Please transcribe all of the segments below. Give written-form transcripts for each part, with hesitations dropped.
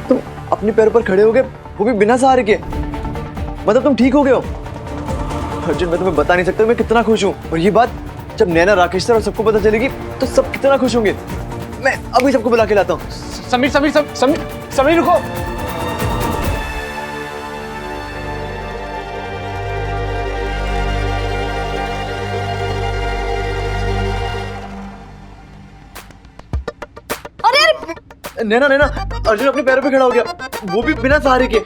तुम अपने पैरों पर खड़े हो गए, वो भी बिना सहारे के। मतलब तुम ठीक हो गए हो। अर्जुन मैं तुम्हें बता नहीं सकता मैं कितना खुश हूँ। और ये बात जब नैना, राकेश सर और सबको पता चलेगी तो सब कितना खुश होंगे। मैं अभी सबको बुला के लाता हूँ। समीर समीर समीर समीर रुको। नैना नैना, अर्जुन अपने पैरों पे खड़ा हो गया, वो भी बिना सहारे के।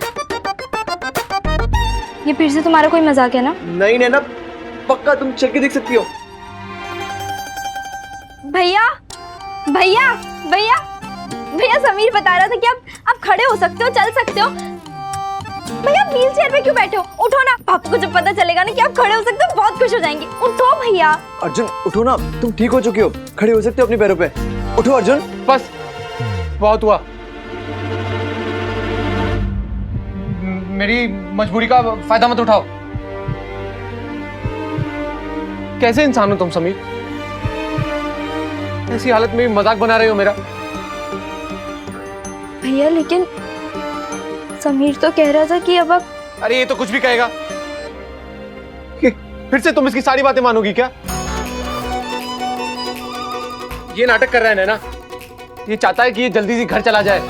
ये फिर से तुम्हारा कोई मजाक है ना? नहीं नैना, पक्का तुम चल के देख सकती हो। भैया भैया भैया भैया, समीर बता रहा था कि आप खड़े हो सकते हो, चल सकते हो। भैया व्हील चेयर पे क्यों बैठे हो? उठो ना, पापा को जब पता चलेगा ना कि आप खड़े हो सकते हो बहुत खुश हो जाएंगे। उठो भैया। अर्जुन उठो ना, तुम ठीक हो चुके हो, खड़े हो सकते हो अपने पैरों पे। उठो अर्जुन। बस बहुत हुआ। मेरी मजबूरी का फायदा मत उठाओ। कैसे इंसान हो तुम समीर? ऐसी हालत में मजाक बना रहे हो मेरा। भैया लेकिन समीर तो कह रहा था कि अब आप। अरे ये तो कुछ भी कहेगा। फिर से तुम इसकी सारी बातें मानोगी क्या? ये नाटक कर रहा है ना, ये चाहता है कि ये जल्दी से घर चला जाए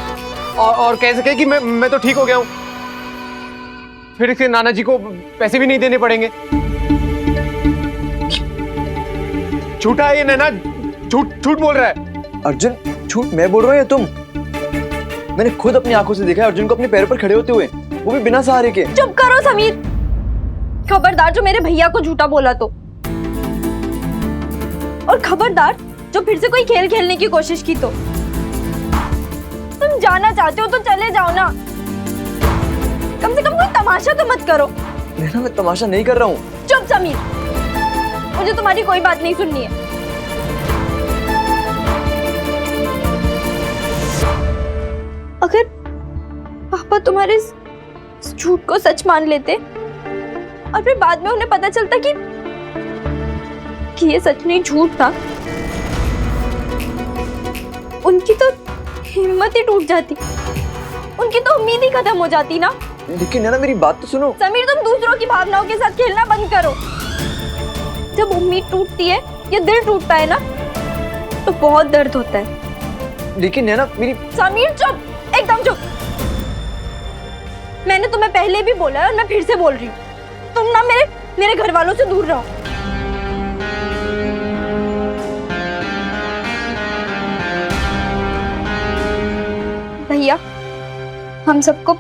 और कह सके कि मैं तो ठीक हो गया हूं। फिर इसके नाना जी को पैसे भी नहीं देने पड़ेंगे। झूठा है ये नैना, झूठ बोल रहा है। अर्जुन झूठ मैं बोल रहा हूँ या तुम? मैंने खुद अपनी आंखों से देखा है अर्जुन को अपने पैरों पर खड़े होते हुए, वो भी बिना सहारे के। चुप करो समीर, खबरदार जो मेरे भैया को झूठा बोला तो। और खबरदार जो फिर से कोई खेल खेलने की कोशिश की तो। तुम जाना चाहते हो तो चले जाओ ना, कम से कम कोई तमाशा तो मत करो। नैना मैं तमाशा नहीं कर रहा हूँ। चुप समीर, मुझे तुम्हारी कोई बात नहीं सुननी है। अगर पापा तुम्हारे इस झूठ को सच मान लेते और फिर बाद में उन्हें पता चलता कि ये सच नहीं झूठ था, उनकी तो हिम्मत ही टूट जाती, उनकी तो उम्मीद ही खत्म हो जाती ना। लेकिन नैना मेरी बात तो सुनो। समीर तुम दूसरों की भावनाओं के साथ खेलना बंद करो। जब उम्मीद टूटती है या दिल टूटता है ना तो बहुत दर्द होता है। लेकिन नैना मेरी। समीर चुप, एकदम चुप। मैंने तुम्हें पहले भी बोला है और मैं फिर से बोल रही हूँ, तुम ना मेरे घर वालों से दूर रहो। भैया हम सबको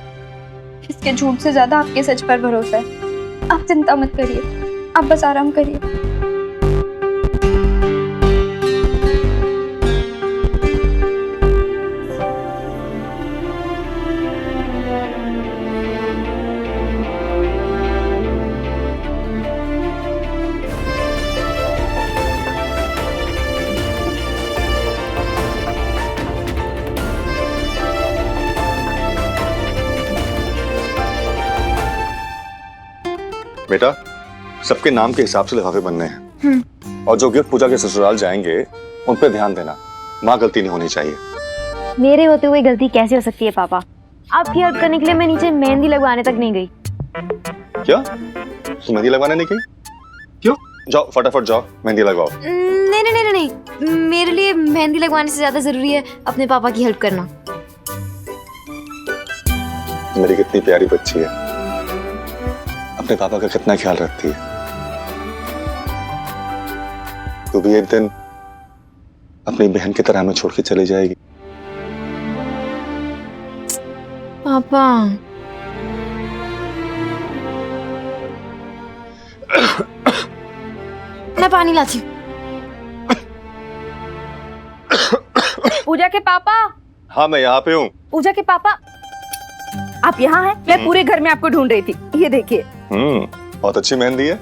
इसके झूठ से ज्यादा आपके सच पर भरोसा है। आप चिंता मत करिए, आप बस आराम करिए। बेटा सबके नाम के हिसाब से लिफाफे बनने हैं और जो गिफ्ट पूजा के ससुराल जाएंगे उन पे ध्यान देना। माँ गलती नहीं होनी चाहिए। मेरे होते हुए गलती कैसे हो सकती है पापा? आपकी हेल्प करने के लिए मैं नीचे मेहंदी लगवाने तक नहीं गई। क्या तुम मेहंदी लगवाने नहीं गई? क्यों? जाओ फटाफट जाओ मेहंदी लगवाओ। नहीं नहीं नहीं नहीं, मेरे लिए मेहंदी लगवाने से ज्यादा जरूरी है अपने पापा की हेल्प करना। मेरी कितनी प्यारी बच्ची है, अपने पापा का कितना ख्याल रखती है। तू भी एक दिन अपनी बहन की तरह हमें छोड़ के चली जाएगी। पापा मैं पानी लाती हूँ। पूजा के पापा। हाँ मैं यहाँ पे हूँ। पूजा के पापा आप यहाँ हैं? मैं पूरे घर में आपको ढूंढ रही थी। ये देखिए। बहुत अच्छी मेहंदी है।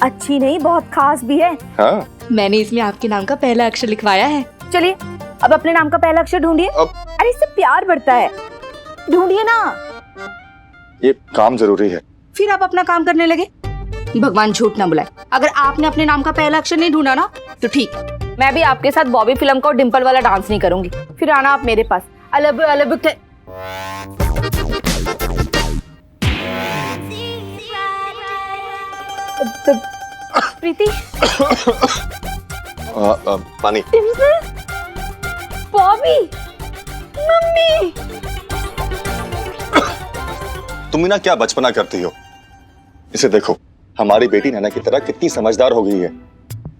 अच्छी नहीं, बहुत खास भी है। हाँ मैंने इसमें आपके नाम का पहला अक्षर लिखवाया है। चलिए अब अपने नाम का पहला अक्षर ढूंढिए। अरे इससे प्यार बढ़ता है, ढूंढिए ना। ये काम जरूरी है। फिर आप अपना काम करने लगे। भगवान झूठ ना बुलाए, अगर आपने अपने नाम का पहला अक्षर नहीं ढूंढा ना तो ठीक, मैं भी आपके साथ बॉबी फिल्म का और डिम्पल वाला डांस नहीं करूंगी। फिर आना आप मेरे पास। अलग अलग प्रीति, पानी। बॉबी, मम्मी। तुम ना क्या बचपना करती हो। इसे देखो, हमारी बेटी नैना की तरह कितनी समझदार हो गई है।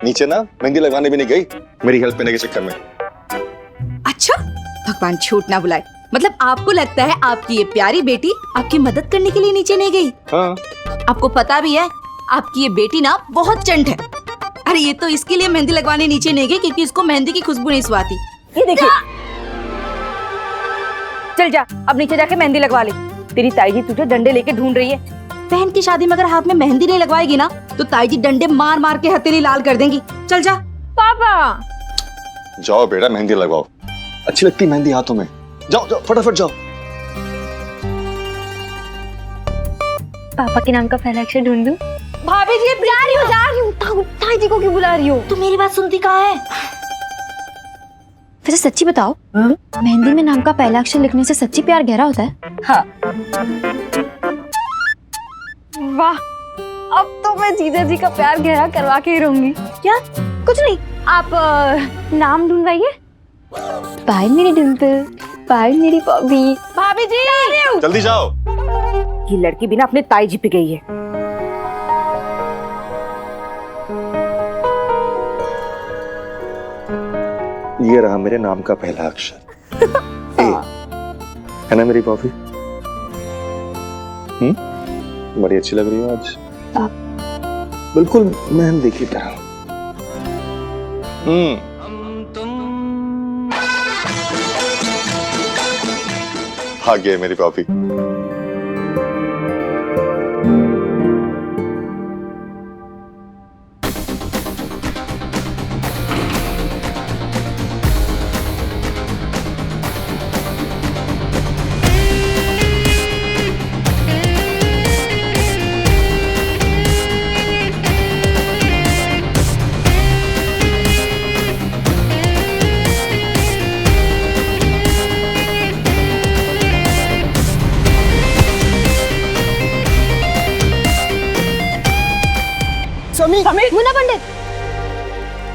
नीचे ना मेहंदी लगाने भी नहीं गई मेरी हेल्प करने के चक्कर में। अच्छा, भगवान छूट ना बुलाए। मतलब आपको लगता है आपकी ये प्यारी बेटी आपकी मदद करने के लिए नीचे नहीं गई? हाँ। आपको पता भी है आपकी ये बेटी ना बहुत चंट है। अरे ये तो इसके लिए मेहंदी लगवाने नीचे नहीं गई क्योंकि इसको मेहंदी की खुशबू नहीं सुहाती। ये देखिए, चल जा अब नीचे जाके मेहंदी लगवा ले। तेरी ताई जी तुझे डंडे लेके ढूंढ रही है। बहन की शादी में अगर हाथ में मेहंदी नहीं लगवाएगी ना तो ताई जी डंडे मार मार के हथेली लाल कर देंगी। चल जा। पापा जाओ बेटा, मेहंदी लगवाओ। अच्छी लगती मेहंदी हाथों में। जाओ जाओ, फटाफट जाओ। पापा के नाम का पहला अक्षर ढूंढ दूं? भाभी जी जा रही हूँ। ताई जी को क्यों बुला रही हो? तू मेरी बात सुनती कहाँ है? वैसे सच्ची बताओ, मेहंदी में नाम का पहला अक्षर लिखने से सच्ची प्यार गहरा होता है? हाँ। वाह, अब तो मैं जीजा जी का प्यार गहरा करवा के ही रहूंगी। क्या? कुछ नहीं, आप नाम ढूंढवाइए। बाय मेरी डिम्पल, बाय मेरी बॉबी। भाभी जी जल्दी जाओ। ये लड़की बिना अपने ताई जी पे गई है। ये रहा मेरे नाम का पहला अक्षर ए। है ना मेरी बॉबी? बड़ी अच्छी लग रही हो आज, बिल्कुल मेहंदी की तरह। आ गई मेरी बॉबी। समीर, मुन्ना पंडित,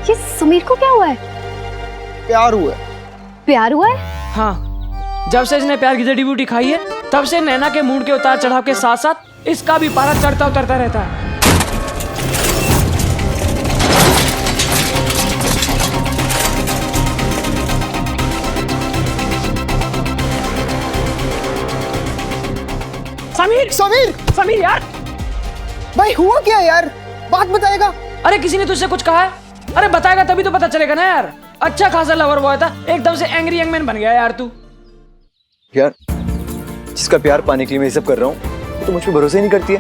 ये समीर को क्या हुआ है? प्यार हुआ है। प्यार हुआ है? हाँ, जब से इसने प्यार की जड़ी बूटी खाई है तब से नैना के मूड के उतार चढ़ाव के साथ साथ इसका भी पारा चढ़ता उतरता रहता है। समीर यार, भाई हुआ क्या यार? बात बताएगा? अरे किसी ने तुझसे कुछ कहा है? अरे बताएगा तभी तो पता चलेगा ना यार। अच्छा खासा लवर बॉय था, एकदम से एंग्री यंग मैन बन गया यार तू। यार, जिसका प्यार पाने के लिए मैं ये सब कर रहा हूँ तो मुझ पे भरोसा ही नहीं करती है,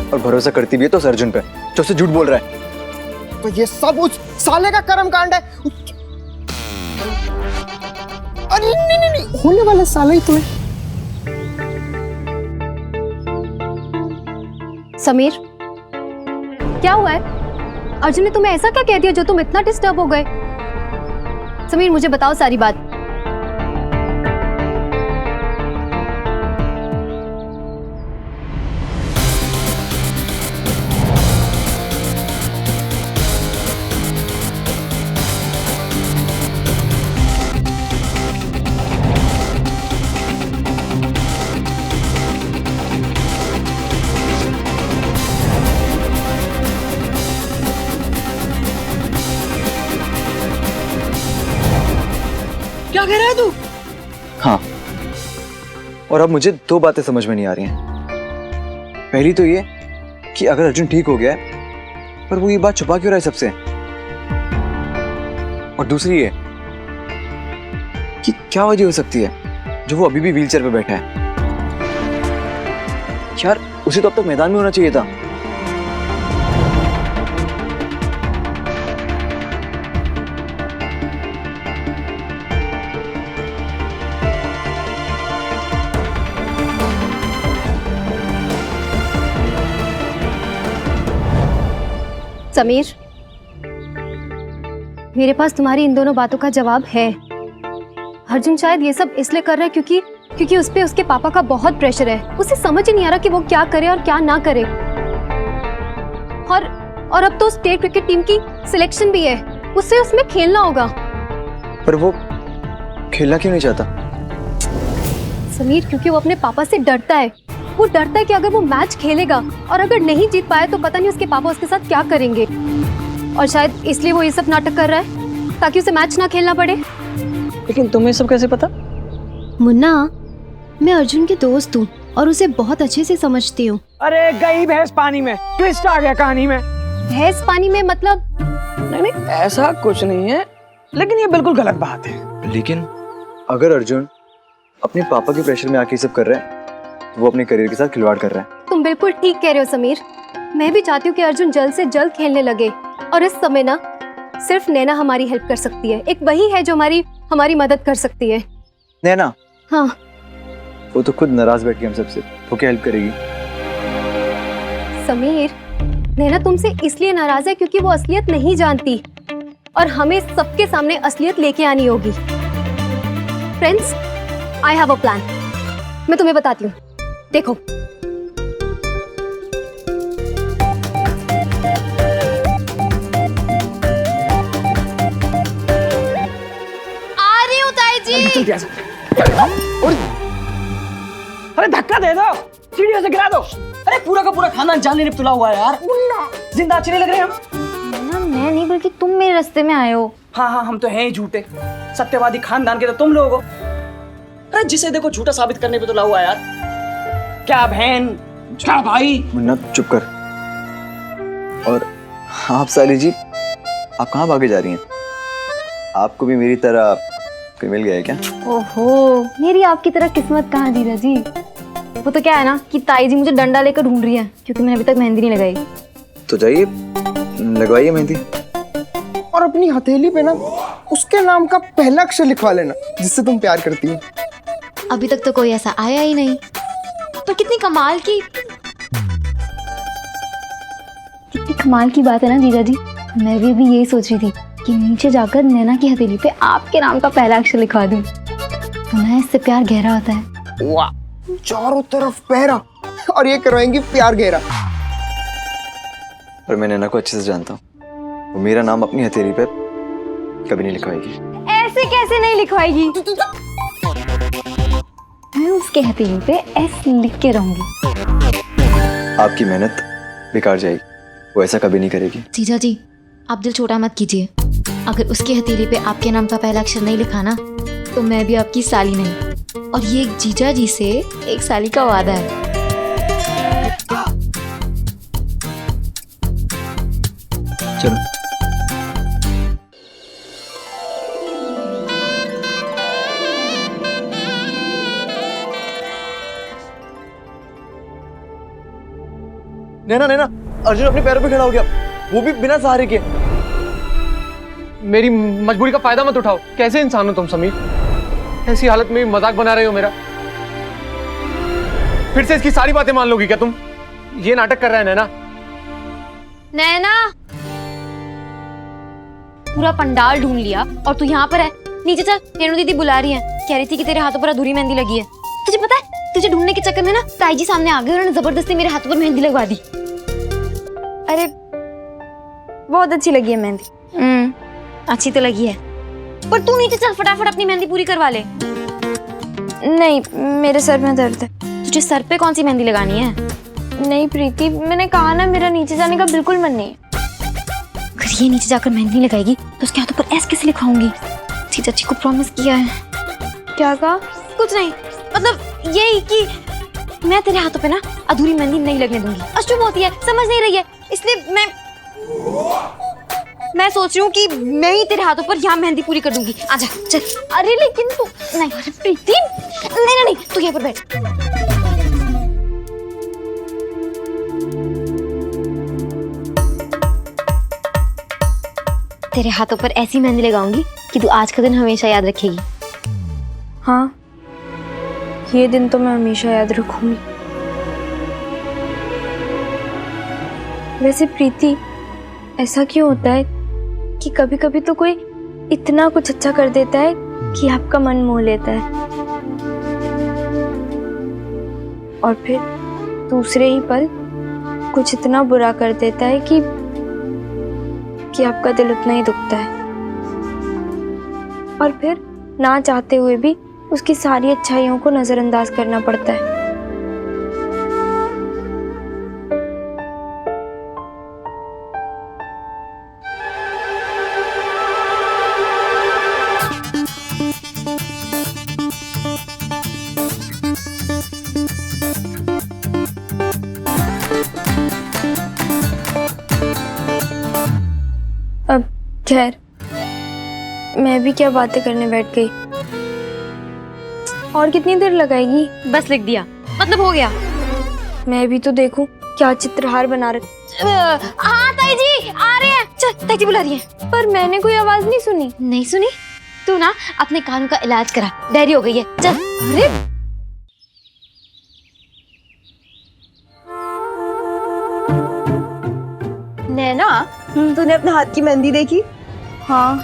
और भरोसा करती भी है तो उस अर्जुन पे जो उससे झूठ बोल रहा है। तो ये सब उस साले का कर्म कांड है। अरे नहीं, होने वाला साला ही तो है। समीर, क्या हुआ है? अर्जुन ने तुम्हें ऐसा क्या कह दिया जो तुम इतना डिस्टर्ब हो गए? समीर, मुझे बताओ सारी बात। क्या कह रहा है तू? हाँ, और अब मुझे दो बातें समझ में नहीं आ रही हैं। पहली तो ये कि अगर अर्जुन ठीक हो गया है पर वो ये बात छुपा क्यों रहा है सबसे, और दूसरी ये कि क्या वजह हो सकती है जो वो अभी भी व्हीलचेयर पे बैठा है। यार, उसे तो अब तक मैदान में होना चाहिए था। समीर, मेरे पास तुम्हारी इन दोनों बातों का जवाब है। अर्जुन शायद ये सब इसलिए कर रहा है क्योंकि उस पे उसके पापा का बहुत प्रेशर है। उसे समझ ही नहीं आ रहा कि वो क्या करे और क्या ना करे। और अब तो स्टेट क्रिकेट टीम की सिलेक्शन भी है, उससे उसमें खेलना होगा। पर वो खेलना क्यों नहीं चाहता? समीर, क्योंकि वो अपने पापा से डरता है। वो डरता है कि अगर वो मैच खेलेगा और अगर नहीं जीत पाया तो पता नहीं उसके पापा उसके साथ क्या करेंगे, और शायद इसलिए वो ये सब नाटक कर रहा है ताकि उसे मैच ना खेलना पड़े। लेकिन तुम्हें सब कैसे पता? मुन्ना, मैं अर्जुन की दोस्त हूँ और उसे बहुत अच्छे से समझती हूँ। अरे गई भैंस पानी में, ट्विस्ट आ गया कहानी में। भैंस पानी में मतलब? नहीं ऐसा कुछ नहीं है, लेकिन ये बिल्कुल गलत बात है। लेकिन अगर अर्जुन अपने पापा के प्रेशर में आके सब कर रहा है तो वो अपने करियर के साथ खिलवाड़ कर रहा है। तुम बिल्कुल ठीक कह रहे हो समीर। मैं भी चाहती हूँ कि अर्जुन जल्द से जल्द खेलने लगे, और इस समय ना सिर्फ नैना हमारी हेल्प कर सकती है। एक वही है जो हमारी मदद कर सकती है। नैना? हाँ। वो तो खुद नाराज बैठ के हम सबसे, वो क्या हेल्प करेगी? समीर, नैना तुमसे इसलिए नाराज है क्योंकि वो असलियत नहीं जानती, और हमें सबके सामने असलियत लेके आनी होगी। Friends, I have a plan. मैं तुम्हें बताती हूँ, देखो। आ रही हूँ ताई जी। अरे धक्का दे दो, सीढ़ियों से गिरा दो। अरे पूरा का पूरा खानदान जान लेने पे तुला हुआ है यार। जिंदा अच्छे नहीं लग रहे हम। ना मैं नहीं, बल्कि तुम मेरे रास्ते में आए हो। हाँ हम तो हैं ही झूठे, सत्यवादी खानदान के तो तुम लोग हो। अरे जिसे देखो झूठा साबित करने पे तुला हुआ है यार। क्या बहन, क्या भाई। मुन्ना चुप कर। और आप साली जी, आप कहाँ भागे जा रही हैं? आपको भी मेरी तरह कोई मिल गया है क्या? ओहो, मेरी आपकी तरह किस्मत कहाँ जीजा जी। वो तो क्या है ना कि ताई जी मुझे डंडा लेकर ढूंढ रही है क्योंकि मैंने अभी तक मेहंदी नहीं लगाई। तो जाइए लगवाइए मेहंदी, और अपनी हथेली पे ना उसके नाम का पहला अक्षर लिखवा लेना जिससे तुम प्यार करती हो। अभी तक तो कोई ऐसा आया ही नहीं, पर कितनी कमाल की बात है ना जीजा जी। मैं भी अभी यही सोच रही थी कि नीचे जाकर नैना की हथेली पे आपके नाम का पहला अक्षर लिखवा दूं, तो ना इससे प्यार गहरा होता है। वाह, चारों तरफ पहरा, और ये करवाएंगी प्यार गहरा। पर मैं नैना को अच्छे से जानता हूँ, वो मेरा नाम अपनी हथेली पे कभी नहीं लिखवाएगी। ऐसे कैसे नहीं लिखवाएगी? मैं उसके हथेली पे एस लिख के रहूंगी। आपकी मेहनत बेकार जाएगी, वो ऐसा कभी नहीं करेगी। जीजा जी, आप दिल छोटा मत कीजिए। अगर उसकी हथेली पे आपके नाम का पहला अक्षर नहीं लिखा ना, तो मैं भी आपकी साली नहीं। और ये एक जीजा जी से एक साली का वादा है। चलो। नैना, नैना, अर्जुन अपने पैरों पे खड़ा हो गया, वो भी बिना सहारे के। मेरी मजबूरी का फायदा मत उठाओ। कैसे इंसान हो तुम समीर? ऐसी हालत में मजाक बना रहे हो मेरा। फिर से इसकी सारी बातें मान लोगी क्या तुम? ये नाटक कर रहा है नैना। नैना, पूरा पंडाल ढूंढ लिया और तू यहाँ पर है। नीचे चल, रेणु दीदी बुला रही है। कह रही थी कि तेरे हाथों पर अधूरी मेहंदी लगी है। तुझे पता है, तुझे ढूंढने के चक्कर में ना ताई जी सामने आ गए और उन्होंने जबरदस्ती मेरे हाथों पर मेहंदी लगवा दी। अरे बहुत अच्छी लगी है मेहंदी। अच्छी तो लगी है, पर तू नीचे चल, फटाफट अपनी मेहंदी पूरी करवा ले। नहीं, मेरे सर में दर्द है। तुझे सर पे कौन सी मेहंदी लगानी है? नहीं प्रीति, मैंने कहा ना मेरा नीचे जाने का बिल्कुल मन नहीं है। अगर ये नीचे जाकर मेहंदी नहीं लगाएगी तो उसके हाथों पर ऐसे कैसे लिखवाऊंगी? जीजा जी को प्रॉमिस किया है। क्या कहा? कुछ नहीं, मतलब यही कि मैं तेरे हाथों पे ना अधूरी मेहंदी नहीं लगने दूंगी। अशुभ होती है, समझ नहीं रही है, इसलिए मैं सोच रही हूँ कि मैं ही तेरे हाथों पर यहाँ मेहंदी पूरी कर दूंगी। आजा चल। अरे लेकिन तू नहीं, अरे प्रीति, नहीं, तू यहाँ पर बैठ। तेरे हाथों पर ऐसी मेहंदी लगाऊंगी कि तू आज का दिन हमेशा याद रखेगी। हाँ, ये दिन तो मैं हमेशा याद रखूंगी। वैसे प्रीति, ऐसा क्यों होता है कि कभी कभी तो कोई इतना कुछ अच्छा कर देता है कि आपका मन मोह लेता है, और फिर दूसरे ही पल कुछ इतना बुरा कर देता है कि आपका दिल उतना ही दुखता है, और फिर ना चाहते हुए भी उसकी सारी अच्छाइयों को नजरअंदाज करना पड़ता है। अब खैर, मैं भी क्या बातें करने बैठ गई। और कितनी देर लगाएगी? बस लिख दिया, मतलब हो गया। मैं भी तो देखूं क्या चित्रहार बना रहे। हाँ ताई जी आ रहे हैं। चल, ताई जी बुला रही है। पर मैंने कोई आवाज नहीं सुनी। नहीं सुनी? तू ना अपने कानों का इलाज करा, डायरी हो गई है। चल। अरे नैना, तूने अपने हाथ की मेहंदी देखी? हाँ,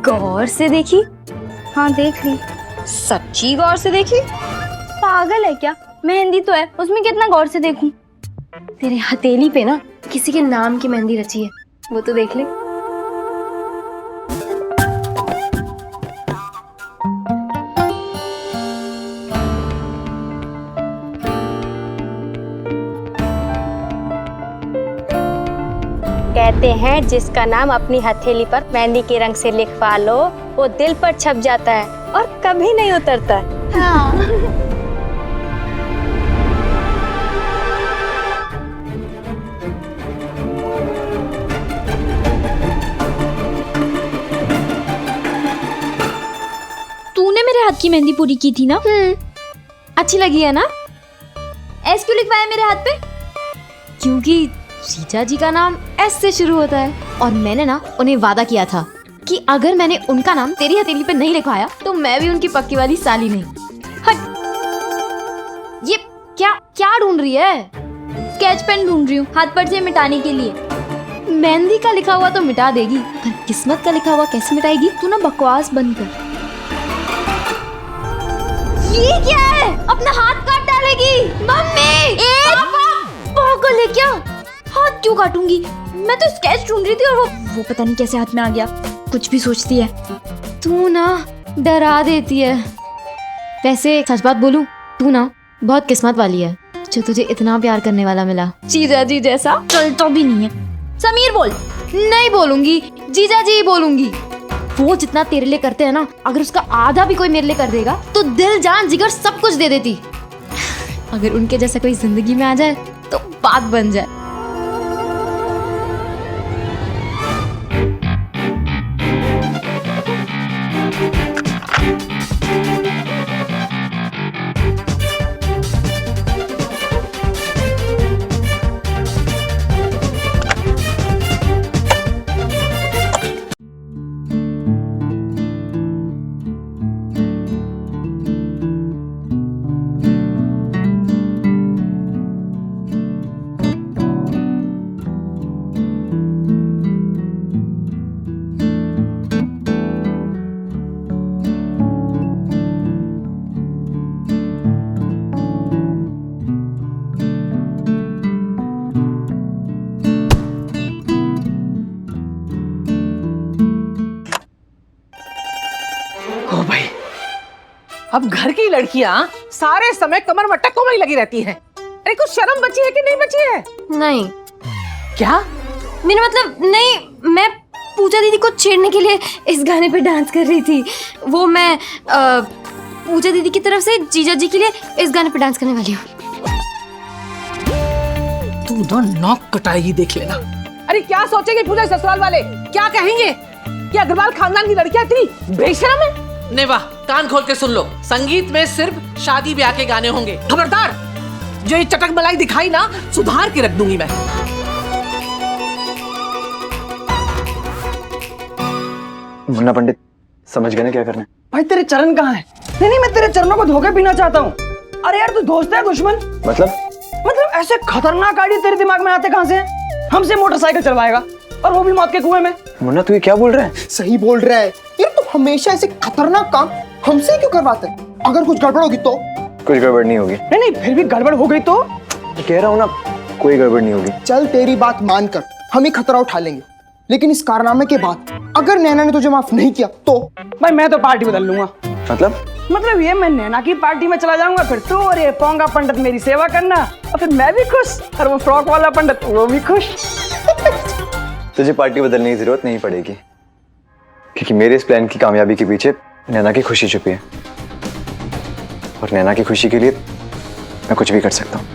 गौर से देखी? हाँ देख ली। सच्ची गौर से देखी? पागल है क्या? मेहंदी तो है, उसमें कितना गौर से देखूं? तेरे हथेली पे ना किसी के नाम की मेहंदी रची है, वो तो देख ले। कहते हैं जिसका नाम अपनी हथेली पर मेहंदी के रंग से लिखवा लो, वो दिल पर छप जाता है और कभी नहीं उतरता। तूने मेरे हाथ की मेहंदी पूरी की थी ना? अच्छी लगी है ना? एस क्यों लिखवाया मेरे हाथ पे? क्योंकि जीजा जी का नाम एस से शुरू होता है, और मैंने ना उन्हें वादा किया था कि अगर मैंने उनका नाम तेरी हथेली पे नहीं लिखवाया तो मैं भी उनकी पक्की वाली साली नहीं। हट। ये क्या क्या ढूंढ रही है? स्केच पेन ढूंढ रही हूँ हाथ पर से मिटाने के लिए। मेहंदी का लिखा हुआ तो मिटा देगी, पर किस्मत का लिखा हुआ कैसे मिटाएगी? तू ना बकवास बंद कर। ये क्या है? अपना हाथ काट डालेगी। मम्मी! पागल है क्या? हाथ क्यों काटूंगी? मैं तो स्केच ढूंढ रही थी और वो पता नहीं कैसे हाथ में आ गया। कुछ भी सोचती है। तू ना डरा देती है। वैसे सच बात बोलूं, तू ना बहुत किस्मत वाली है जो तुझे इतना प्यार करने वाला मिला। जीजा जी जैसा चलता भी नहीं है। समीर बोल। नहीं बोलूंगी, जीजा जी बोलूंगी। वो जितना तेरे लिए करते हैं ना, अगर उसका आधा भी कोई मेरे लिए कर देगा तो दिल जान जिगर सब कुछ दे देती। अगर उनके जैसा कोई जिंदगी में आ जाए तो बात बन जाए। ओ भाई, अब घर की लड़कियां सारे समय कमर मटकों में ही लगी रहती हैं। अरे कुछ शर्म बची है कि नहीं बची है? नहीं। क्या? मेरा मतलब नहीं, मैं पूजा दीदी को छेड़ने के लिए इस गाने पे डांस कर रही थी। वो मैं पूजा दीदी की तरफ से जीजा जी के लिए इस गाने पे डांस करने वाली हूँ। तू ना नाक कटाएगी, देख लेना। अरे क्या सोचेंगे पूजा ससुराल वाले? क्या कहेंगे कि अग्रवाल खानदान की लड़कियां इतनी बेशरम है? नहीं वाह, कान खोल के सुन लो, संगीत में सिर्फ शादी ब्याह के गाने होंगे। खबरदार, जो ये चटक मलाई दिखाई ना, सुधार के रख दूंगी मैं। मुन्ना पंडित, समझ गए ना क्या करना है? भाई तेरे चरण कहाँ है? नहीं, मैं तेरे चरणों को धोखे पीना चाहता हूँ। अरे यार, तू दोस्त है दुश्मन? मतलब ऐसे खतरनाक आइडिया तेरे दिमाग में आते कहाँ से? हमसे मोटरसाइकिल चलवाएगा, और वो भी मौत के कुएं में। मुन्ना तू ये क्या बोल रहा है? सही बोल रहा है यार, तू हमेशा ऐसे खतरनाक काम हमसे क्यों करवाता है? अगर कुछ गड़बड़ होगी तो? कुछ गड़बड़ नहीं होगी। नहीं, फिर भी गड़बड़ हो गई तो? कह रहा हूँ ना, कोई गड़बड़ नहीं होगी। चल तेरी बात मानकर हम ही खतरा उठा लेंगे, लेकिन इस कारनामे के बाद अगर नैना ने तुझे माफ नहीं किया तो? भाई मैं तो पार्टी बदल लूंगा। मतलब ये मैं नैना की पार्टी में चला जाऊंगा, फिर तू और ये पोंगा पंडित मेरी सेवा करना, और फिर मैं भी खुश और वो फ्रॉक वाला पंडित वो भी खुश। तुझे पार्टी बदलने की जरूरत नहीं पड़ेगी, क्योंकि मेरे इस प्लान की कामयाबी के पीछे नैना की खुशी छुपी है, और नैना की खुशी के लिए मैं कुछ भी कर सकता हूँ।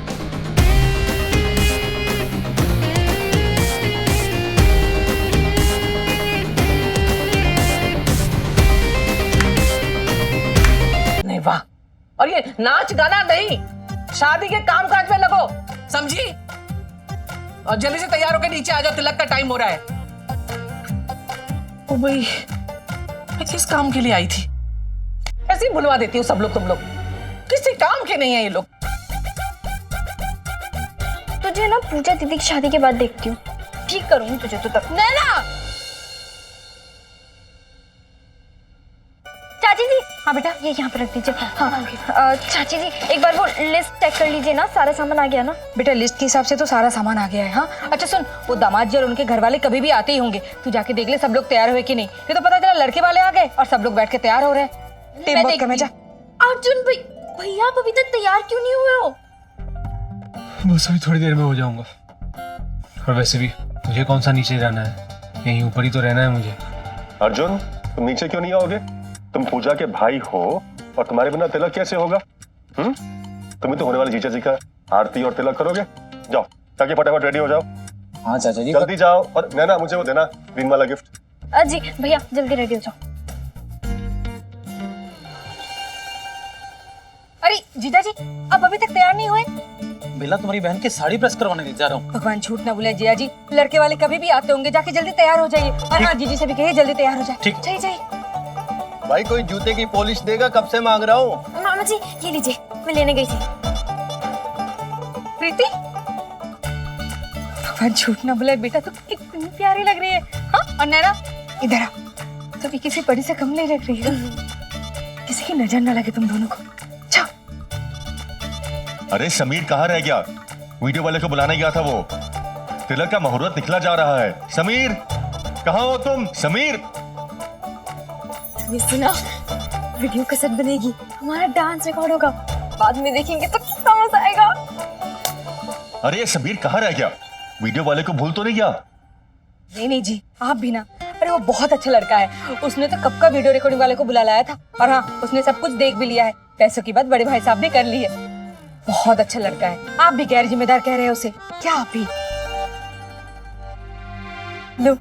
नहीं वाह, और ये नाच गाना नहीं, शादी के काम काज में लगो, समझी? और जल्दी से तैयार होकर नीचे आ जाओ, तिलक का टाइम हो रहा है। ओ भाई, मैं किस काम के लिए आई थी? ऐसे ही बुलवा देती हूँ सब लोग, तुम लोग किसी काम के नहीं है ये लोग। तुझे ना पूजा दीदी की शादी के बाद देखती हूँ, ठीक करूंगी तुझे तो तब। नैना, चाची जी, हाँ बेटा ये यहाँ पे रख दीजिए। हाँ चाची जी एक बार वो लिस्ट चेक कर लीजिए ना, सारा सामान आ गया ना? बेटा लिस्ट के हिसाब से तो सारा सामान आ गया है। हाँ अच्छा सुन, वो दामाद जी और उनके घर वाले कभी भी आते ही होंगे, तू जाके देख ले सब लोग तैयार हुए कि नहीं। ये तो पता चला लड़के वाले आ गए और सब लोग बैठ के तैयार हो रहे हैं। मैं देखती हूँ। अर्जुन भैया आप अभी तक तैयार क्यों नहीं हुए हो? बस अभी थोड़ी देर में हो जाऊंगा। और वैसे भी मुझे कौन सा नीचे जाना है, यहीं ऊपर ही तो रहना है मुझे। अर्जुन, तुम नीचे क्यों नहीं आओगे? तुम पूजा के भाई हो और तुम्हारे बिना तिलक कैसे होगा? तुम्हें तो होने वाले जीजा जी का आरती और तिलक करोगे। जाओ ताकि फटाफट रेडी हो जाओ। हाँ चाचा जी, जल्दी जाओ। और नैना मुझे वो देना ग्रीन वाला गिफ्ट। जी भैया जल्दी रेडी हो जाओ। अरे जीजा जी अब अभी तक तैयार नहीं हुए? बेला तुम्हारी बहन की साड़ी प्रेस करवाने जा रहा हूँ। भगवान झूठ ना बोले जिया जी, लड़के वाले कभी भी आते होंगे, जाके जल्दी तैयार हो जाइए। और हाँ जीजी से भी कहिए जल्दी तैयार हो जाए। ठीक। जाइए। भाई कोई जूते की पॉलिश देगा, कब से मांग रहा हूँ। मामा जी ये लीजिए, मैं लेने गई थी। प्रीति, भगवान झूठ ना बोले बेटा, तू कितनी प्यारी लग रही है। हाँ और नैना इधर आ, तो भी किसी बड़ी से कम नहीं लग रही है। किसी की नजर ना लगे तुम दोनों को। जाओ। अरे समीर कहाँ रह गया? वीडियो वाले को बुलाने गया था वो। तिलक का मुहूर्त निकला जा रहा है। समीर कहाँ हो तुम? समीर, ये सुना, वीडियो कैसेट बनेगी, हमारा डांस रिकॉर्ड होगा, बाद में देखेंगे तो कितना मजा आएगा। अरे ये समीर कहाँ रह गया? वीडियो वाले को भूल तो नहीं गया? नहीं जी आप भी ना। अरे वो बहुत अच्छा लड़का है, उसने तो कब का वीडियो रिकॉर्डिंग वाले को बुला लाया था। और हाँ उसने सब कुछ देख भी लिया है, पैसों की बात बड़े भाई साहब ने कर ली है। बहुत अच्छा लड़का है, आप भी गैर जिम्मेदार कह रहे हो उसे क्या? आप भी लो,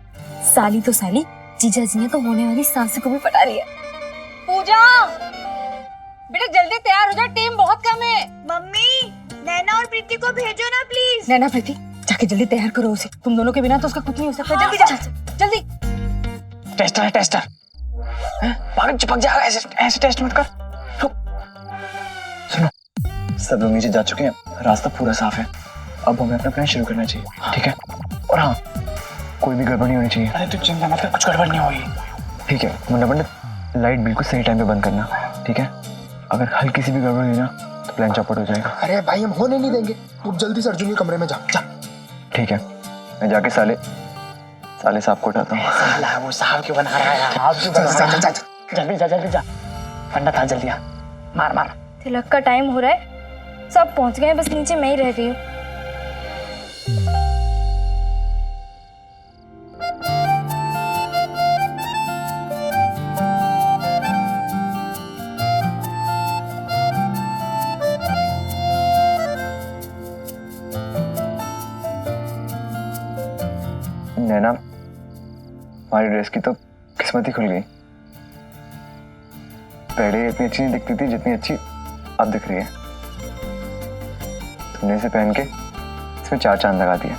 साली तो साली, जीजा जी ने तो होने वाली सास को भी पटा लिया। पूजा बेटा जल्दी तैयार हो जा, टाइम बहुत कम है। मम्मी नैना और प्रीति को भेजो ना प्लीज। नैना प्रीति जाके जल्दी तैयार करो उसे, तुम दोनों के बिना तो उसका कुछ नहीं हो सकता। जल्दी जा जल्दी। टेस्टर है टेस्टर, पागल चिपक जाएगा, ऐसे टेस्ट मत कर। सुनो, सब लोग नीचे जा चुके हैं, रास्ता पूरा साफ है, अब हमें अपना प्लान शुरू करना चाहिए। ठीक है? और हाँ कोई भी गड़बड़ नहीं होनी चाहिए। अरे तू चिंता मत कर, कुछ गड़बड़ नहीं होगी। ठीक है मुन्ना पंडित, लाइट बिल्कुल सही टाइम पे बंद करना। ठीक है? अगर हल्की सी भी गड़बड़ हुई ना तो प्लान चौपट हो जाएगा। अरे भाई हम होने नहीं देंगे, तू जल्दी से अर्जुन के कमरे में जा। ठीक है, मैं जाके साले साहब को उठाता हूँ। साला वो साहब क्यों बना रहा है? आप क्यों बना रहा है? जल्दी जा पंडित आ, जल्दी आ, मार। तिलक का टाइम हो रहा है, सब पहुंच गए, बस नीचे मैं ही रह गई हूँ। नैना, हमारी ड्रेस की तो किस्मत ही खुल गई। पहले इतनी अच्छी नहीं दिखती थी जितनी अच्छी अब दिख रही है। तुमने इसे पहन के इसमें 4 चांद लगा दिया।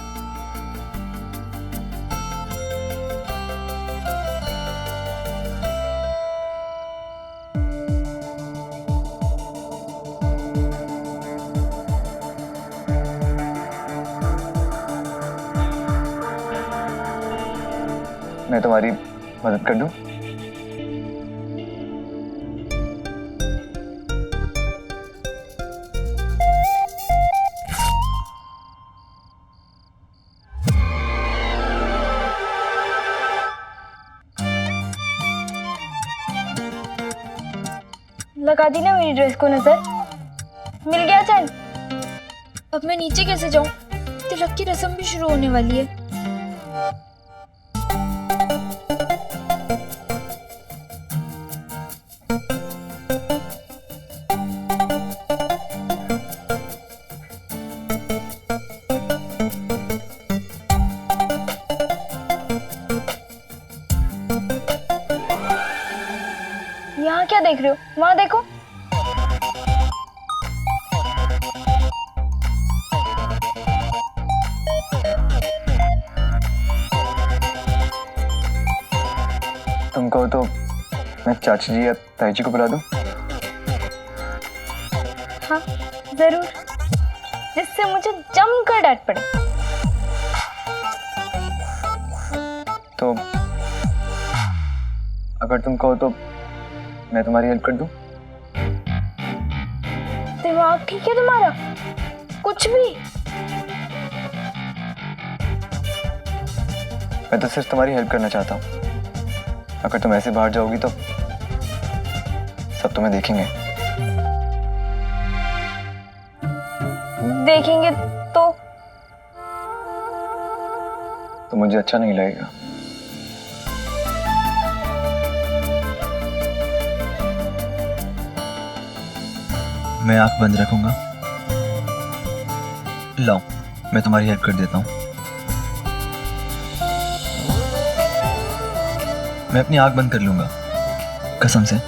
मैं तुम्हारी मदद कर दूं? लगा दी ना मेरी ड्रेस को नजर? मिल गया चैन? अब मैं नीचे कैसे जाऊं? तिलक की रस्म भी शुरू होने वाली है। यहाँ क्या देख रहे हो? वहां देखो। तुम कहो तो मैं चाची जी या ताई जी को बुला दूं? हाँ जरूर, जिससे मुझे जमकर डांट पड़े। तो अगर तुम कहो तो मैं तुम्हारी हेल्प कर दूं? दिमाग ठीक है तुम्हारा? कुछ भी। मैं तो सिर्फ तुम्हारी हेल्प करना चाहता हूँ। अगर तुम ऐसे बाहर जाओगी तो सब तुम्हें देखेंगे। देखेंगे तो मुझे अच्छा नहीं लगेगा। मैं आंख बंद रखूंगा। लाओ, मैं तुम्हारी हेल्प कर देता हूँ। मैं अपनी आंख बंद कर लूंगा, कसम से।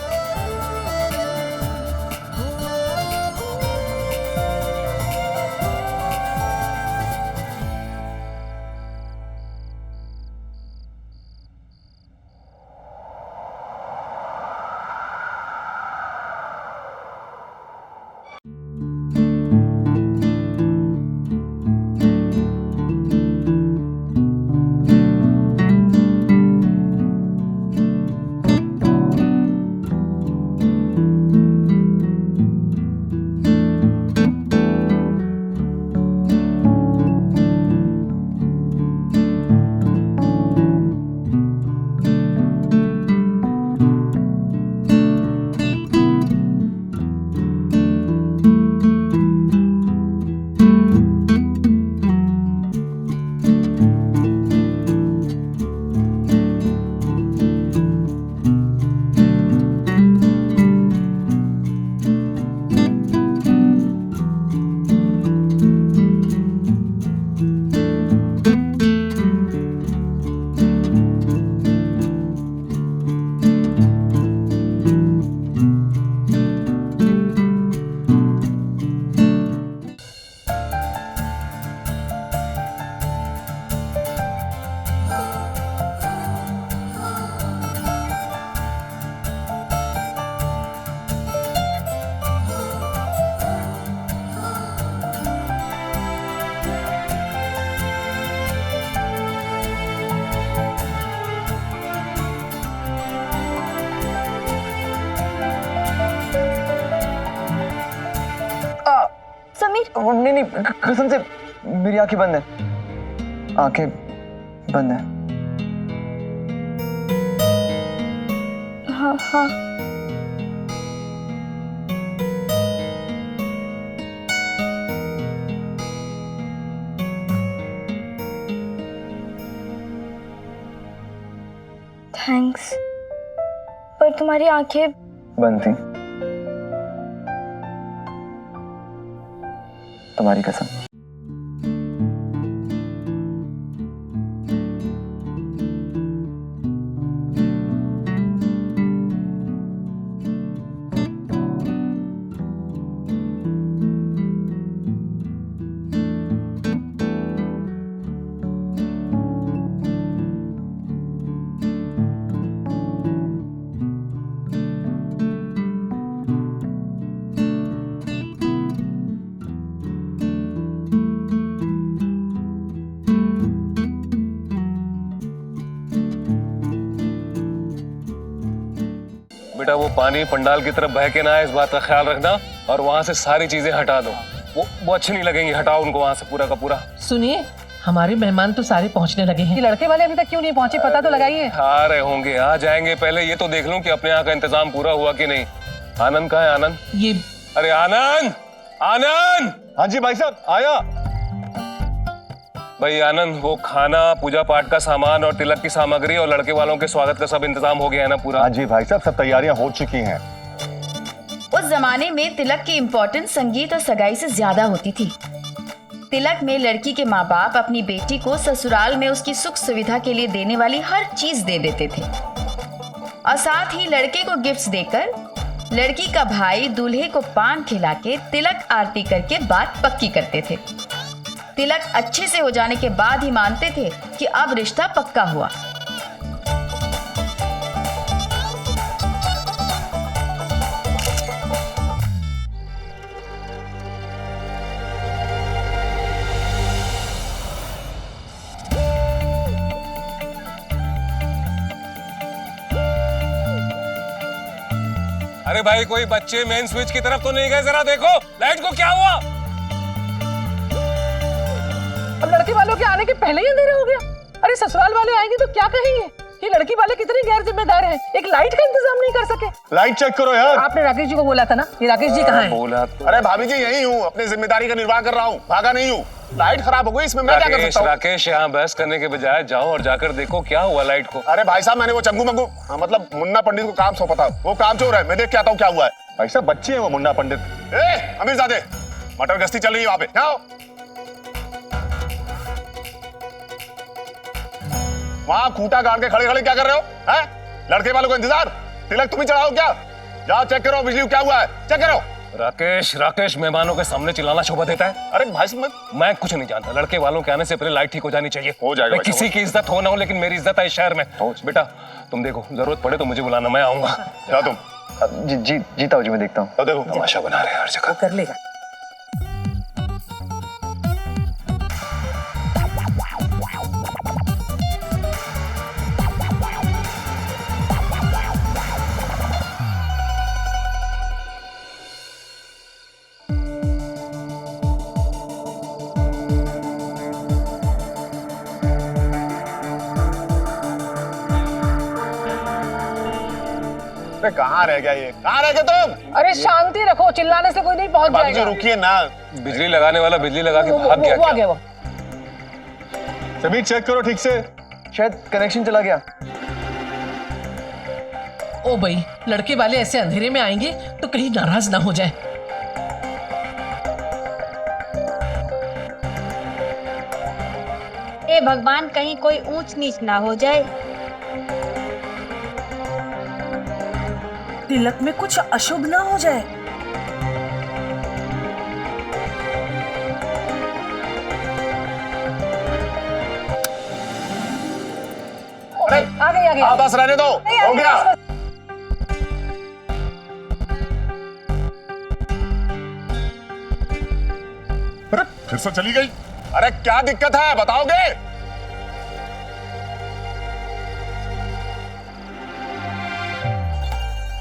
नहीं नहीं, कसम से मेरी आंखें बंद है। आंखें बंद है। हाँ हाँ। थैंक्स, पर तुम्हारी आंखें बंद थी। तुम्हारी कसम। बेटा वो पानी पंडाल की तरफ बह के ना आए, इस बात का ख्याल रखना। और वहां से सारी चीजें हटा दो, वो अच्छी नहीं लगेंगी। हटाओ उनको वहां से पूरा का पूरा। सुनिए, हमारे मेहमान तो सारे पहुंचने लगे हैं। ये लड़के वाले अभी तक क्यों नहीं पहुंचे, पता तो लगाइए। आ रहे होंगे, आ जाएंगे। पहले ये तो देख लूं कि अपने यहाँ का इंतजाम पूरा हुआ कि नहीं। आनंद कहाँ है? आनंद, ये अरे आनंद, आनंद। हाँ जी भाई साहब, आया। भाई आनंद, वो खाना, पूजा पाठ का सामान और तिलक की सामग्री और लड़के वालों के स्वागत का सब इंतजाम हो गया है ना पूरा? हाँ जी भाई साहब, सब तैयारियां हो चुकी हैं। उस जमाने में तिलक की इम्पोर्टेंस संगीत और सगाई से ज्यादा होती थी। तिलक में लड़की के माँ बाप अपनी बेटी को ससुराल में उसकी सुख सुविधा के लिए देने वाली हर चीज दे देते थे और साथ ही लड़के को गिफ्ट्स देकर लड़की का भाई दूल्हे को पान खिला के तिलक आरती करके बात पक्की करते थे। तिलक अच्छे से हो जाने के बाद ही मानते थे कि अब रिश्ता पक्का हुआ। अरे भाई, कोई बच्चे मेन स्विच की तरफ तो नहीं गए? जरा देखो लाइट को क्या हुआ? अब लड़के वालों के आने के पहले ही अंधेरा हो गया। अरे ससुराल वाले आएंगे तो क्या कहेंगे कि लड़की वाले कितने गैर जिम्मेदार हैं, एक लाइट का इंतजाम नहीं कर सके। लाइट चेक करो यार। आपने राकेश जी को बोला था ना, ये राकेश जी कहाँ हैं? बोला तो। अरे भाभी जी, यही हूँ, अपनी जिम्मेदारी का निर्वाह कर रहा हूँ, भागा नहीं हूँ। लाइट खराब हो गई, इसमें मैं क्या कर सकता हूँ? राकेश, यहाँ बहस करने के बजाय जाओ और जाकर देखो क्या हुआ लाइट को। अरे भाई साहब, मैंने वो चंगू मंगू मतलब मुन्ना पंडित को काम सौंपा था, वो काम चोर है, मैं देख के आता हूँ क्या हुआ है। भाई साहब, बच्चे हैं वो मुन्ना पंडित। अमीरजादे, मटर गश्ती चल रही है वहां पे, आओ। वहां खूंटा गाड़ के खड़े खड़े क्या कर रहे हो? हैं? लड़के वालों को इंतजार, तिलक तुम ही चढ़ाओ क्या? जाओ चेक करो बिजली क्या हुआ है, चेक करो। राकेश मेहमानों के सामने चिल्लाना शोभा देता है? अरे भाई साहब, मैं कुछ नहीं जानता। लड़के वालों के आने से पहले लाइट ठीक हो जानी चाहिए। हो जाएगा। किसी की इज्जत हो ना हो, लेकिन मेरी इज्जत है इस शहर में। बेटा तुम देखो, जरूरत पड़े तो मुझे बुलाना, मैं आऊंगा। जाओ तुम। जी ताऊ जी, मैं देखता हूँ। देखो तमाशा बना रहे हैं हर जगह। कर लेगा। कहाँ रह गया ये? कहाँ रह गए तुम? अरे शांति रखो, चिल्लाने से कोई नहीं पहुंच जाएगा। रुकिए ना। बिजली लगाने वाला बिजली लगा के भाग गया। वो आ गया वो। सभी चेक करो ठीक से, शायद कनेक्शन चला गया। ओ भाई, लड़के वाले ऐसे अंधेरे में आएंगे तो कहीं नाराज ना हो जाए। ए भगवान, कहीं कोई ऊंच नीच ना हो जाए। तिलक में कुछ अशुभ ना हो जाए। अरे आ गई। हाँ बस रहने दो, हो गया। अरे फिर से चली गई। अरे क्या दिक्कत है बताओगे?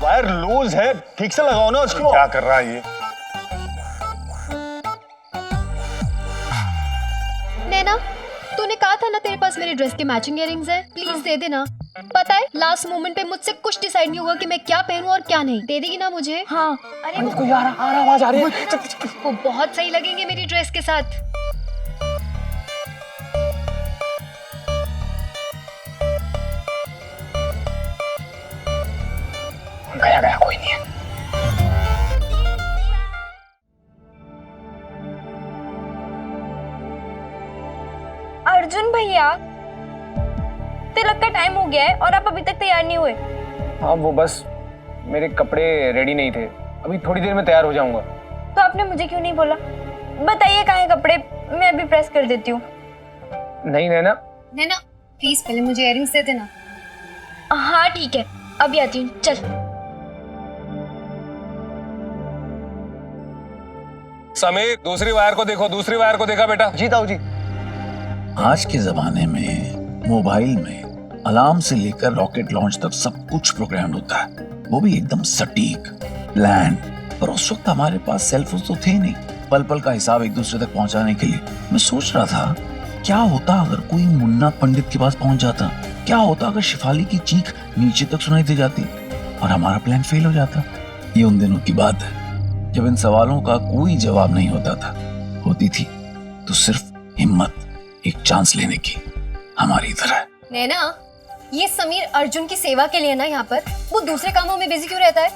वायर लूज है, ठीक से लगाओ ना उसको। क्या कर रहा है ये? नैना, तूने कहा था ना तेरे पास मेरी ड्रेस के मैचिंग इयररिंग्स हैं, प्लीज दे देना। पता है लास्ट मोमेंट पे मुझसे कुछ डिसाइड नहीं हुआ कि मैं क्या पहनूं और क्या नहीं। दे देगी ना मुझे? हाँ। अरे कोई आ रहा आवाज आ रही है। वो बहुत सही लगेंगे मेरी ड्रेस के साथ। गया कोई नहीं है। अर्जुन भैया, तिलक का टाइम हो गया है और आप अभी तक तैयार नहीं हुए। हाँ, वो बस मेरे कपड़े रेडी नहीं थे, अभी थोड़ी देर में तैयार हो जाऊंगा। तो आपने मुझे क्यों नहीं बोला? बताइए कहाँ हैं कपड़े, मैं अभी प्रेस कर देती हूँ। नहीं नैना। नैना प्लीज पहले मुझे इयररिंग्स दे देना। हाँ ठीक है, अभी आती हूँ, चल। समीर, दूसरी वायर को देखो। दूसरी वायर को देखा बेटा? जी ताऊ जी। आज के जमाने में मोबाइल में अलार्म से लेकर रॉकेट लॉन्च तक सब कुछ प्रोग्राम होता है, वो भी एकदम सटीक प्लान। पर उस वक्त हमारे पास सेल फोन तो थे नहीं, पल पल का हिसाब एक दूसरे तक पहुंचाने के लिए। मैं सोच रहा था क्या होता अगर कोई मुन्ना पंडित के पास पहुंच जाता, क्या होता अगर शिफाली की चीख नीचे तक सुनाई दे जाती और हमारा प्लान फेल हो जाता। ये उन दिनों की बात है जब इन सवालों का कोई जवाब नहीं होता था। होती थी तो सिर्फ हिम्मत, एक चांस लेने की, हमारी तरह। नैना, ये समीर अर्जुन की सेवा के लिए ना यहाँ पर, वो दूसरे कामों में बिजी क्यों रहता है?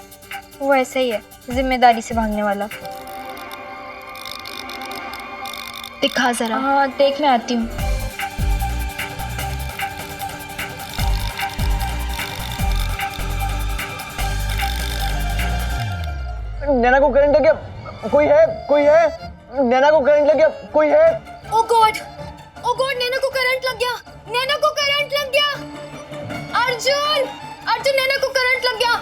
वो ऐसा ही है, जिम्मेदारी से भागने वाला। दिखा जरा। हाँ, देख मैं आती हूँ। नैना को करंट लग गया, कोई है? कोई है? नैना को करंट लग गया, कोई है? ओ गॉड, नैना को करंट लग गया, नैना को करंट लग गया। अर्जुन, अर्जुन नैना को करंट लग गया,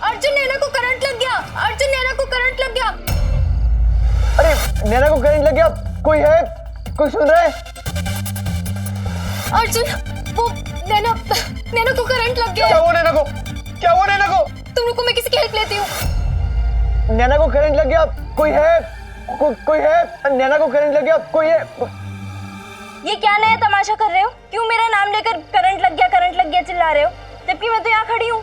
अर्जुन नैना को करंट लग गया, अर्जुन नैना को करंट लग गया। अरे नैना को करंट लग गया, कोई है? कोई सुन रहा है? अर्जुन, वो नैना को करंट लग गया। क्या हुआ नैना को? क्या हुआ नैना को? तुम रुको, मैं किसी की हेल्प लेती हूँ। नैना को करंट लग गया, कोई है? कोई है? नैना को करंट लग गया, कोई है? ये क्या नया तमाशा कर रहे हो? क्यों मेरा नाम लेकर करंट लग गया चिल्ला रहे हो? जबकि मैं तो यहाँ खड़ी हूँ।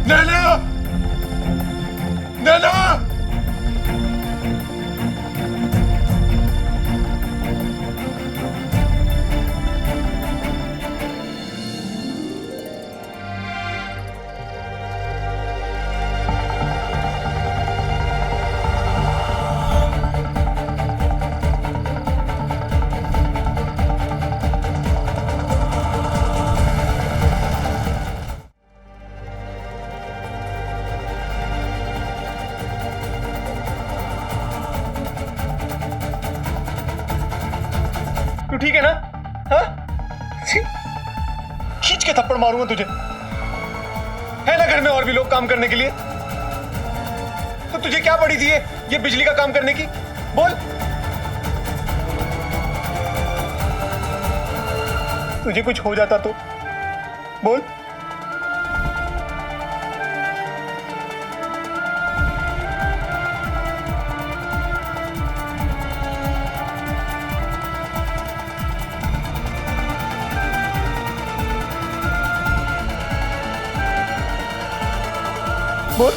नैना! नैना! तू ठीक है ना? हाँ? खींच के थप्पड़ मारूंगा तुझे। है ना घर में और भी लोग काम करने के लिए? तो तुझे क्या पड़ी थी ये बिजली का काम करने की? बोल। तुझे कुछ हो जाता तो बोल। बोल।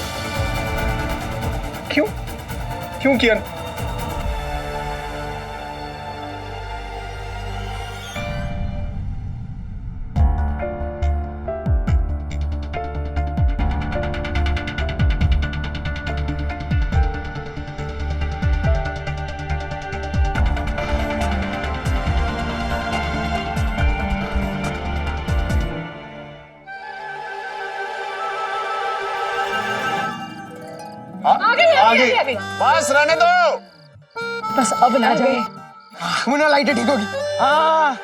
क्यों किया? आगे। बस रहने दो। बस अब ना जाए। मुन्ना लाइटें ठीक होगी। हाँ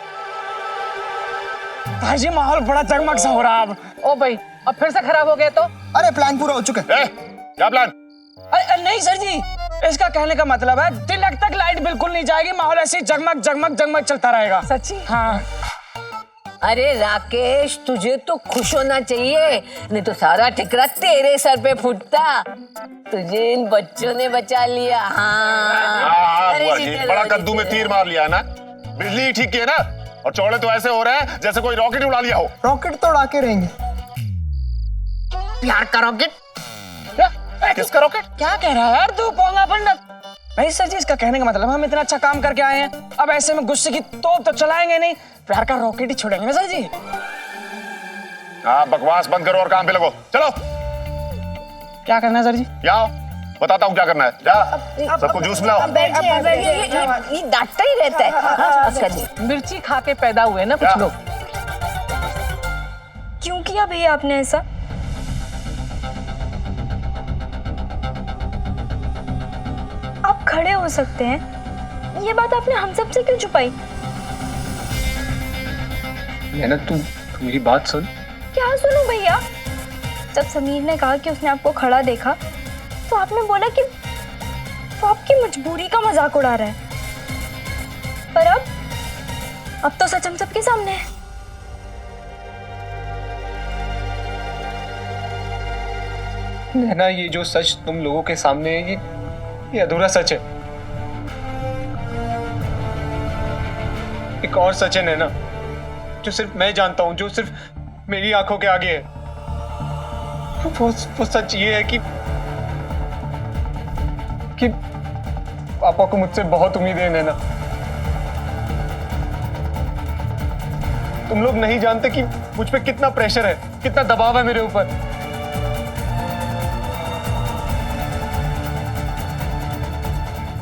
भाई, माहौल बड़ा जगमग सा हो रहा अब। ओ भाई, अब फिर से खराब हो गया तो? अरे प्लान पूरा हो चुका है। क्या प्लान? अरे नहीं सर जी, इसका कहने का मतलब है तिलक तक लाइट बिल्कुल नहीं जाएगी, माहौल ऐसे जगमग जगमग जगमग चलता रहेगा। सच्ची? हाँ। अरे राकेश, तुझे तो खुश होना चाहिए, नहीं तो सारा ठिकरा तेरे सर पे फूटता। तुझे इन बच्चों ने बचा लिया। हाँ। बुआ जी, बड़ा कद्दू में तीर मार लिया है ना। बिजली ही ठीक की है ना, और चौड़े तो ऐसे हो रहे हैं जैसे कोई रॉकेट उड़ा लिया हो। रॉकेट तो उड़ा के रहेंगे। प्यार का रॉकेट? किसका रॉकेट? क्या कह रहा है यार तू पोंगा पंडित? नहीं सर जी, इसका कहने का मतलब हम इतना अच्छा काम करके आए हैं, अब ऐसे में गुस्से की तोप तो चलाएंगे नहीं, प्यार का रॉकेट ही छोड़ेंगे ना सर जी। हाँ, बकवास बंद करो और काम पे लगो। चलो। क्या करना है सर जी? आओ, बताता हूँ क्या करना है। जा, सबको जूस पिलाओ। ये डांटता ही रहता है। मिर्ची खा के पैदा हुए ना कुछ लोग। क्यों किया भैया आपने ऐसा? आप खड़े हो सकते हैं, ये बात आपने हम सब से क्यों छुपाई? नैना, तू मेरी बात सुन। क्या सुनूं भैया? जब समीर ने कहा कि उसने आपको खड़ा देखा, तो आपने बोला कि वो आपकी मजबूरी का मजाक उड़ा रहा है। पर अब तो सच हम सबके सामने है। नैना, ये जो सच तुम लोगों के सामने है, ये अधूरा सच है। एक और सच है नैना, जो सिर्फ मैं जानता हूँ, जो सिर्फ मेरी आंखों के आगे है। वो सच ये है कि पापा को मुझसे बहुत उम्मीद है नैना। तुम लोग नहीं जानते कि मुझ पे कितना प्रेशर है, कितना दबाव है मेरे ऊपर।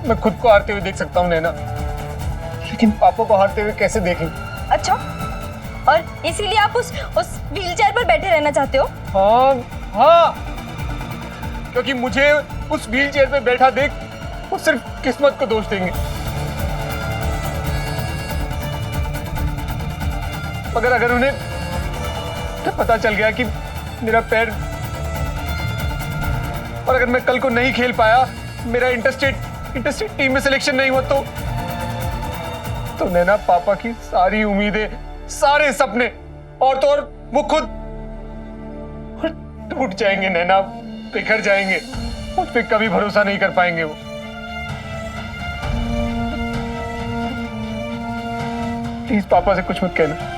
मैं खुद को हारते हुए देख सकता हूँ नैना, लेकिन पापा को हारते हुए कैसे देखें? अच्छा, और इसीलिए आप उस व्हीलचेयर पर बैठे रहना चाहते हो? हाँ, क्योंकि मुझे उस व्हीलचेयर पे बैठा देख वो सिर्फ किस्मत को दोष देंगे। मगर अगर उन्हें पता चल गया कि मेरा पैर, और अगर मैं कल को नहीं खेल पाया, मेरा इंटरस्टेट टीम में सिलेक्शन नहीं हुआ, तो नैना पापा की सारी उम्मीदें, सारे सपने और तो और वो खुद टूट जाएंगे नैना, बिखर जाएंगे। मुझ पे कभी भरोसा नहीं कर पाएंगे वो। प्लीज पापा से कुछ मत कहना।